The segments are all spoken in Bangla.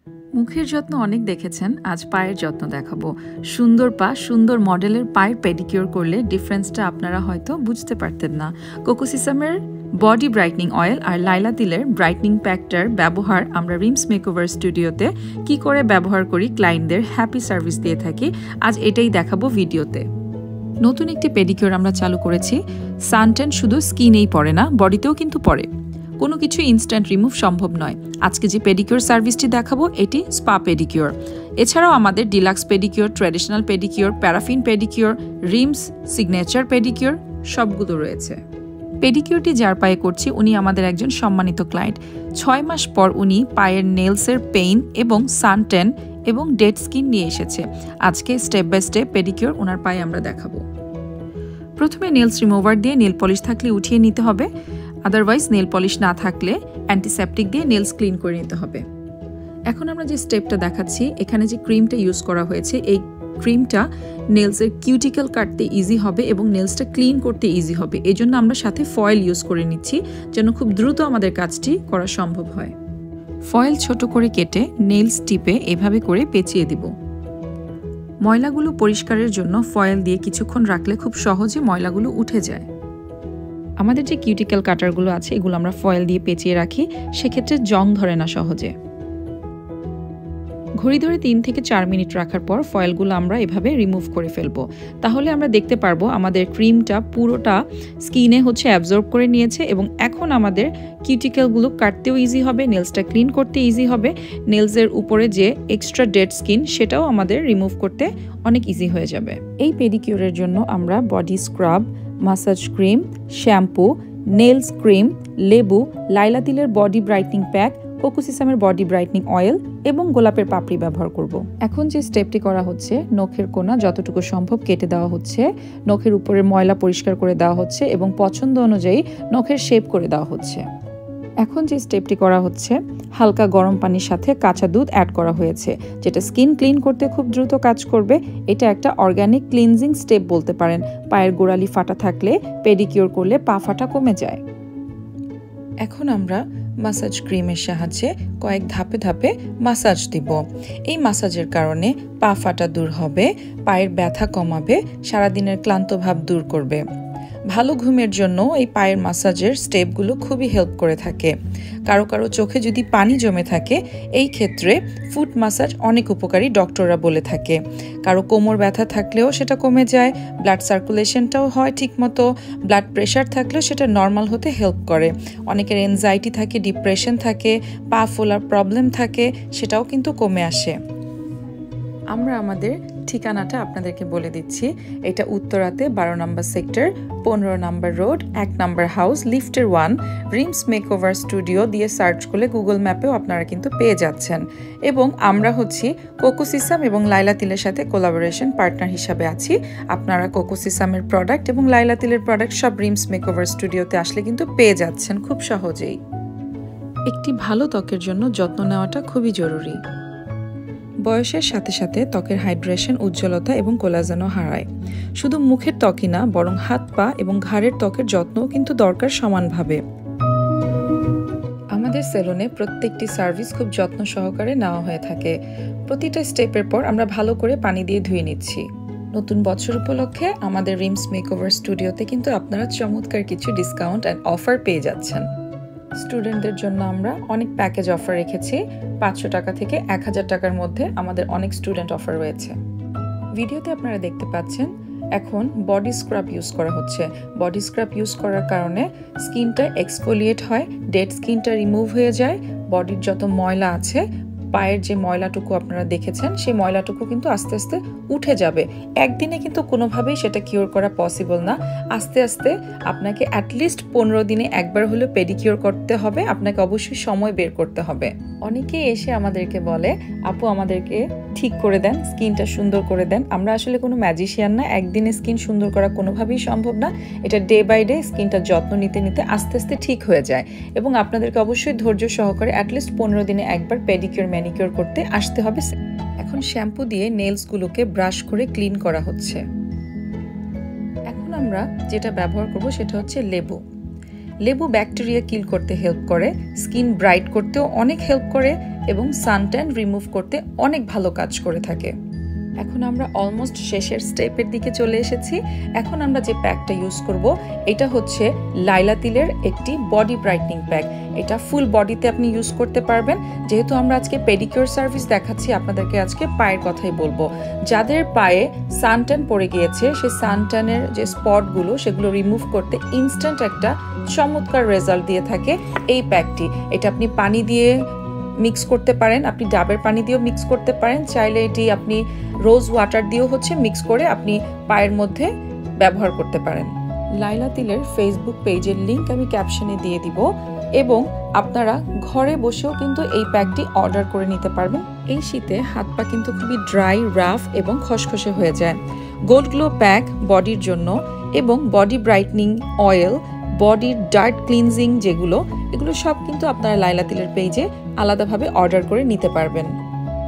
মুখের যত্ন অনেক দেখেছেন, আজ পায়ের যত্ন দেখাবো। সুন্দর পা, সুন্দর মডেলের পায়ের পেডিকিউর করলে ডিফারেন্সটা আপনারা হয়তো বুঝতে পারতেন না। কোকোসিসামের বডি ব্রাইটনিং অয়েল আর লাইলা তিলের ব্রাইটনিং প্যাকটার ব্যবহার আমরা রিমস মেকওভার স্টুডিওতে কি করে ব্যবহার করি, ক্লায়েন্টদের হ্যাপি সার্ভিস দিয়ে থাকি। আজ এটাই দেখাবো ভিডিওতে। নতুন একটি পেডিকিউর আমরা চালু করেছি। সানট্যান শুধু স্কিনেই পড়ে না, বডিতেও কিন্তু পড়ে। কোনো কিছু ইনস্ট্যান্ট রিমুভ সম্ভব নয়। আজকে যে পেডিকিউর সার্ভিসটি দেখাবো এটি স্পা পেডিকিউর। এছাড়াও আমাদের deluxe pedicure, traditional pedicure, paraffin pedicure, rims signature pedicure সবগুলো রয়েছে। পেডিকিউরটি যার পায়ে করছি উনি আমাদের একজন সম্মানিত ক্লায়েন্ট। 6 মাস পর উনি পায়ের নেলসের পেইন এবং সানট্যান এবং ডেড স্কিন নিয়ে এসেছে। আজকে স্টেপ বাই স্টেপ পেডিকিউর ওনার পায়ে আমরা দেখাবো। প্রথমে নেলস রিমুভার দিয়ে নেল পলিশ থাকলে উঠিয়ে নিতে হবে, আদারওয়াইজ নেল পলিশ না থাকলে অ্যান্টিসেপটিক দিয়ে নেলস ক্লিন করে নিতে হবে। এখন আমরা যে স্টেপটা দেখাচ্ছি, এখানে যে ক্রিমটা ইউজ করা হয়েছে, এই ক্রিমটা নেলসের কিউটিক্যাল কাটতে ইজি হবে এবং নেলসটা ক্লিন করতে ইজি হবে। এই জন্য আমরা সাথে ফয়েল ইউজ করে নিচ্ছি যেন খুব দ্রুত আমাদের কাজটি করা সম্ভব হয়। ফয়েল ছোট করে কেটে নেলস টিপে এভাবে করে পেঁচিয়ে দিব। ময়লাগুলো পরিষ্কারের জন্য ফয়েল দিয়ে কিছুক্ষণ রাখলে খুব সহজে ময়লাগুলো উঠে যায়। আমাদের যে কিউটিক্যাল কাটারগুলো আছে এগুলো আমরা ফয়েল দিয়ে পেঁচিয়ে রাখি, সেক্ষেত্রে জং ধরে না সহজে। ঘড়ি ধরে 3 থেকে 4 মিনিট রাখার পর ফয়েলগুলো আমরা এভাবে রিমুভ করে ফেলবো। তাহলে আমরা দেখতে পারবো আমাদের ক্রিমটা পুরোটা স্কিনে অ্যাবজর্ব করে নিয়েছে এবং এখন আমাদের কিউটিক্যালগুলো কাটতেও ইজি হবে, নেলসটা ক্লিন করতে ইজি হবে। নেলসের উপরে যে এক্সট্রা ডেড স্কিন সেটাও আমাদের রিমুভ করতে অনেক ইজি হয়ে যাবে। এই পেডিকিউরের জন্য আমরা body scrub, massage cream, shampoo, nails cream, লেবু, লাইলা তিলের বডি ব্রাইটনিং প্যাক, কোকোসিসামের বডি ব্রাইটনিং অয়েল এবং গোলাপের পাপড়ি ব্যবহার করব। এখন যে স্টেপটি করা হচ্ছে, নখের কোনা যতটুকু সম্ভব কেটে দেওয়া হচ্ছে, নখের উপরের ময়লা পরিষ্কার করে দেওয়া হচ্ছে এবং পছন্দ অনুযায়ী নখের শেপ করে দেওয়া হচ্ছে। এখন যে স্টেপটি করা হচ্ছে, হালকা গরম পানির সাথে কাঁচা দুধ অ্যাড করা হয়েছে, যেটা স্কিন ক্লিন করতে খুব দ্রুত কাজ করবে। এটা একটা অর্গানিক ক্লিনজিং স্টেপ বলতে পারেন। পায়ের গোড়ালি ফাটা থাকলে পেডিকিউর করলে পা ফাটা কমে যায়। এখন আমরা মাসাজ ক্রিমের সাহায্যে কয়েক ধাপে ধাপে মাসাজ দিব। এই মাসাজের কারণে পা ফাটা দূর হবে, পায়ের ব্যথা কমাবে, সারাদিনের ক্লান্ত ভাব দূর করবে। ভালো ঘুমের জন্য এই পায়ের মাসাজের স্টেপগুলো খুবই হেল্প করে থাকে। কারো কারো চোখে যদি পানি জমে থাকে, এই ক্ষেত্রে ফুট মাসাজ অনেক উপকারী ডক্টররা বলে থাকে। কারো কোমর ব্যথা থাকলেও সেটা কমে যায়, ব্লাড সার্কুলেশনটাও হয় ঠিকমতো, ব্লাড প্রেশার থাকলেও সেটা নর্মাল হতে হেল্প করে। অনেকের এনজাইটি থাকে, ডিপ্রেশন থাকে, পা ফোলার প্রবলেম থাকে, সেটাও কিন্তু কমে আসে। আমরা আমাদের ঠিকানাটা আপনাদেরকে বলে দিচ্ছি। এটা উত্তরাতে 12 নম্বর সেক্টর, 15 নম্বর রোড, 1 নম্বর হাউস, লিফটের 1, রিমস মেকওভার স্টুডিও দিয়ে সার্চ করলে গুগল ম্যাপেও আপনারা কিন্তু পেয়ে যাচ্ছেন। এবং আমরা কোকোসিসাম এবং লাইলা তিলের সাথে কোলাবোরেশন পার্টনার হিসাবে আছি। আপনারা কোকোসিসামের প্রোডাক্ট এবং লাইলা তিলের প্রোডাক্ট সব রিমস মেকওভার স্টুডিওতে আসলে কিন্তু পেয়ে যাচ্ছেন খুব সহজেই। একটি ভালো ত্বকের জন্য যত্ন নেওয়াটা খুবই জরুরি। বয়সের সাথে সাথে ত্বকের হাইড্রেশন, উজ্জ্বলতা এবং কোলাজেনও হারায়। শুধু মুখের ত্বকই না, বরং হাত, পা এবং ঘাড়ের ত্বকের যত্নও কিন্তু দরকার সমানভাবে। আমাদের সেলুনে প্রত্যেকটি সার্ভিস খুব যত্ন সহকারে নেওয়া হয়ে থাকে। প্রতিটা স্টেপের পর আমরা ভালো করে পানি দিয়ে ধুয়ে নিচ্ছি। নতুন বছর উপলক্ষে আমাদের রিমস মেকওভার স্টুডিওতে কিন্তু আপনারা চমৎকার কিছু ডিসকাউন্ট অ্যান্ড অফার পেয়ে যাচ্ছেন। স্টুডেন্টদের জন্য আমরা অনেক প্যাকেজ অফার রেখেছি। 500 টাকা থেকে 1000 টাকার মধ্যে আমাদের অনেক স্টুডেন্ট অফার রয়েছে। ভিডিওতে আপনারা দেখতে পাচ্ছেন এখন বডি স্ক্রাব ইউজ করা হচ্ছে। বডি স্ক্রাব ইউজ করার কারণে স্কিনটা এক্সফোলিয়েট হয়, ডেড স্কিনটা রিমুভ হয়ে যায়, বডির যত ময়লা আছে, পায়ের যে ময়লাটুকু আপনারা দেখেছেন সেই ময়লাটুকু কিন্তু আস্তে আস্তে উঠে যাবে। একদিনে কিন্তু কোনোভাবেই সেটা কিওর করা পসিবল না। আস্তে আস্তে আপনাকে অ্যাটলিস্ট 15 দিনে একবার হলেও পেডিকিওর করতে হবে। আপনাকে অবশ্যই সময় বের করতে হবে। অনেকেই এসে আমাদেরকে বলে, আপু আমাদেরকে ঠিক করে দেন, স্কিনটা সুন্দর করে দেন। আমরা আসলে কোনো ম্যাজিশিয়ান না, একদিনে স্কিন সুন্দর করা কোনোভাবেই সম্ভব না। এটা ডে বাই ডে স্কিনটা যত্ন নিতে নিতে আস্তে আস্তে ঠিক হয়ে যায় এবং আপনাদেরকে অবশ্যই ধৈর্য সহকারে অ্যাটলিস্ট 15 দিনে একবার পেডিকিওর ম্যানিকিওর করতে আসতে হবে। এখন শ্যাম্পু দিয়ে নেলসগুলোকে ব্রাশ করে ক্লিন করা হচ্ছে। এখন আমরা যেটা ব্যবহার করব সেটা হচ্ছে লেবু। লেবু ব্যাকটেরিয়া কিল করতে হেল্প করে, স্কিন ব্রাইট করতেও অনেক হেল্প করে এবং সানট্যান রিমুভ করতে অনেক ভালো কাজ করে থাকে। এখন আমরা অলমোস্ট শেষের স্টেপের দিকে চলে এসেছি। এখন আমরা যে প্যাকটা ইউজ করব এটা হচ্ছে লাইলা তিলের একটি বডি ব্রাইটনিং প্যাক। এটা ফুল বডিতে আপনি ইউজ করতে পারবেন। যেহেতু আমরা আজকে পেডিকিউর সার্ভিস দেখাচ্ছি, আপনাদেরকে আজকে পায়ের কথাই বলবো। যাদের পায়ে সানট্যান পড়ে গিয়েছে, সেই সানট্যানের যে স্পটগুলো সেগুলো রিমুভ করতে ইনস্ট্যান্ট একটা চমৎকার রেজাল্ট দিয়ে থাকে এই প্যাকটি। এটা আপনি পানি দিয়ে মিক্স করতে পারেন, আপনি ডাবের পানি দিয়েও মিক্স করতে পারেন, চাইলে এটি আপনি রোজ ওয়াটার দিয়েও মিক্স করে আপনি পায়ের মধ্যে ব্যবহার করতে পারেন। লাইলা তিলের ফেসবুক পেজের লিংক আমি ক্যাপশনে দিয়ে দিব এবং আপনারা ঘরে বসেও কিন্তু এই প্যাকটি অর্ডার করে নিতে পারবেন। এই শীতে হাত পা কিন্তু খুবই ড্রাই, রাফ এবং খসখসে হয়ে যায়। গোল্ড গ্লো প্যাক বডির জন্য এবং বডি ব্রাইটনিং অয়েল, বডির ডার্ট ক্লিনজিং এগুলো সব কিন্তু আপনারা লাইলা তিলের পেজে আলাদাভাবে অর্ডার করে নিতে পারবেন।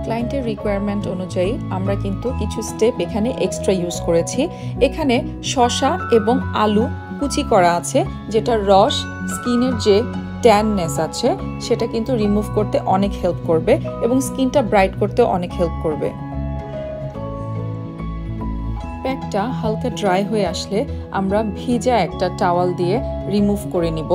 ক্লায়েন্টের রিকোয়ারমেন্ট অনুযায়ী আমরা কিন্তু কিছু স্টেপ এখানে এক্সট্রা ইউজ করেছি। এখানে শসা এবং আলু কুচি করা আছে, যেটা রস স্কিনের যে ট্যাননেস আছে সেটা কিন্তু রিমুভ করতে অনেক হেল্প করবে এবং স্কিনটা ব্রাইট করতে অনেক হেল্প করবে। প্যাকটা হালকা ড্রাই হয়ে আসলে আমরা ভিজা একটা টাওয়াল দিয়ে রিমুভ করে নিব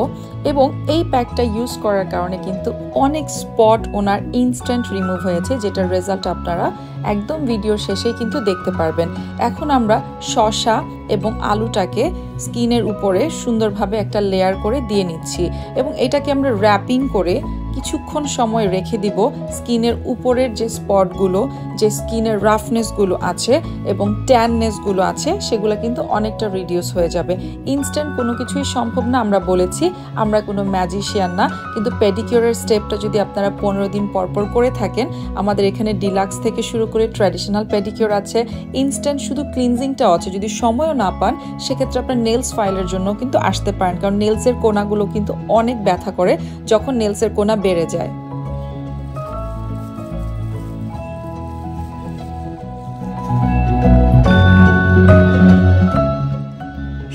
এবং এই প্যাকটা ইউজ করার কারণে কিন্তু অনেক স্পট ওনার ইনস্ট্যান্ট রিমুভ হয়েছে, যেটার রেজাল্ট আপনারা একদম ভিডিওর শেষেই কিন্তু দেখতে পারবেন। এখন আমরা শসা এবং আলুটাকে স্কিনের উপরে সুন্দরভাবে একটা লেয়ার করে দিয়ে নিচ্ছি এবং এটাকে আমরা র্যাপিং করে কিছুক্ষণ সময় রেখে দিব। স্কিনের উপরের যে স্পটগুলো, যে স্কিনের রাফনেসগুলো আছে এবং ট্যাননেসগুলো আছে সেগুলো কিন্তু অনেকটা রিডিউস হয়ে যাবে। ইনস্ট্যান্ট কোনো কিছুই সম্ভব না, আমরা বলেছি, আমরা কোনো ম্যাজিশিয়ান না, কিন্তু পেডিকিউরের স্টেপটা যদি আপনারা 15 দিন পরপর করে থাকেন, আমাদের এখানে ডিলাক্স থেকে শুরু করে ট্র্যাডিশনাল পেডিকিউর আছে, ইনস্ট্যান্ট শুধু ক্লিনজিংটাও আছে। যদি সময়ও না পান সেক্ষেত্রে আপনার নেলস ফাইলের জন্য কিন্তু আসতে পারেন, কারণ নেলসের কোনাগুলো কিন্তু অনেক ব্যথা করে যখন নেলসের কোনা বেড়ে যায়।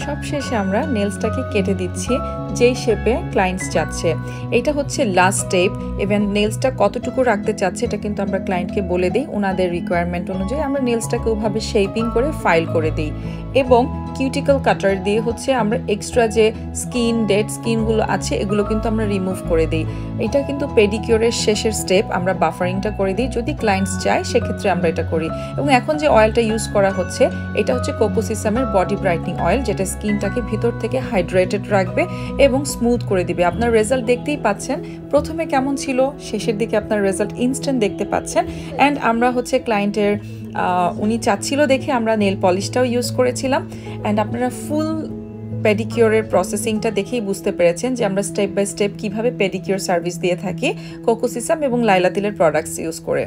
সবশেষে আমরা নেলসটাকে কেটে দিচ্ছি যেই শেপে ক্লায়েন্টস চাচ্ছে। এটা হচ্ছে লাস্ট স্টেপ। ইভেন নেলসটা কতটুকু রাখতে চাচ্ছে এটা কিন্তু আমরা ক্লায়েন্টকে বলে দিই। ওনাদের রিকোয়ারমেন্ট অনুযায়ী আমরা নেলসটাকে ওভাবে শেপিং করে ফাইল করে দিই এবং কিউটিকল কাটার দিয়ে আমরা এক্সট্রা যে স্কিন, ডেড স্কিনগুলো আছে এগুলো কিন্তু আমরা রিমুভ করে দিই। এটা কিন্তু পেডিকিউরের শেষের স্টেপ, আমরা বাফারিংটা করে দিই। যদি ক্লায়েন্টস চায় সেক্ষেত্রে আমরা এটা করি। এবং এখন যে অয়েলটা ইউজ করা হচ্ছে এটা হচ্ছে কোকোসিসামের বডি ব্রাইটনিং অয়েল, যেটা স্কিনটাকে ভিতর থেকে হাইড্রেটেড রাখবে এবং স্মুথ করে দিবে। আপনার রেজাল্ট দেখতেই পাচ্ছেন, প্রথমে কেমন ছিল, শেষের দিকে আপনার রেজাল্ট ইনস্ট্যান্ট দেখতে পাচ্ছেন। অ্যান্ড আমরা ক্লায়েন্টের উনি চাচ্ছিল দেখে আমরা নেল পলিশটাও ইউজ করেছিলাম। অ্যান্ড আপনারা ফুল পেডিকিউরের প্রসেসিংটা দেখেই বুঝতে পেরেছেন যে আমরা স্টেপ বাই স্টেপ কিভাবে পেডিকিউর সার্ভিস দিয়ে থাকি কোকোসিসাম এবং লাইলা তিলের প্রোডাক্টস ইউজ করে।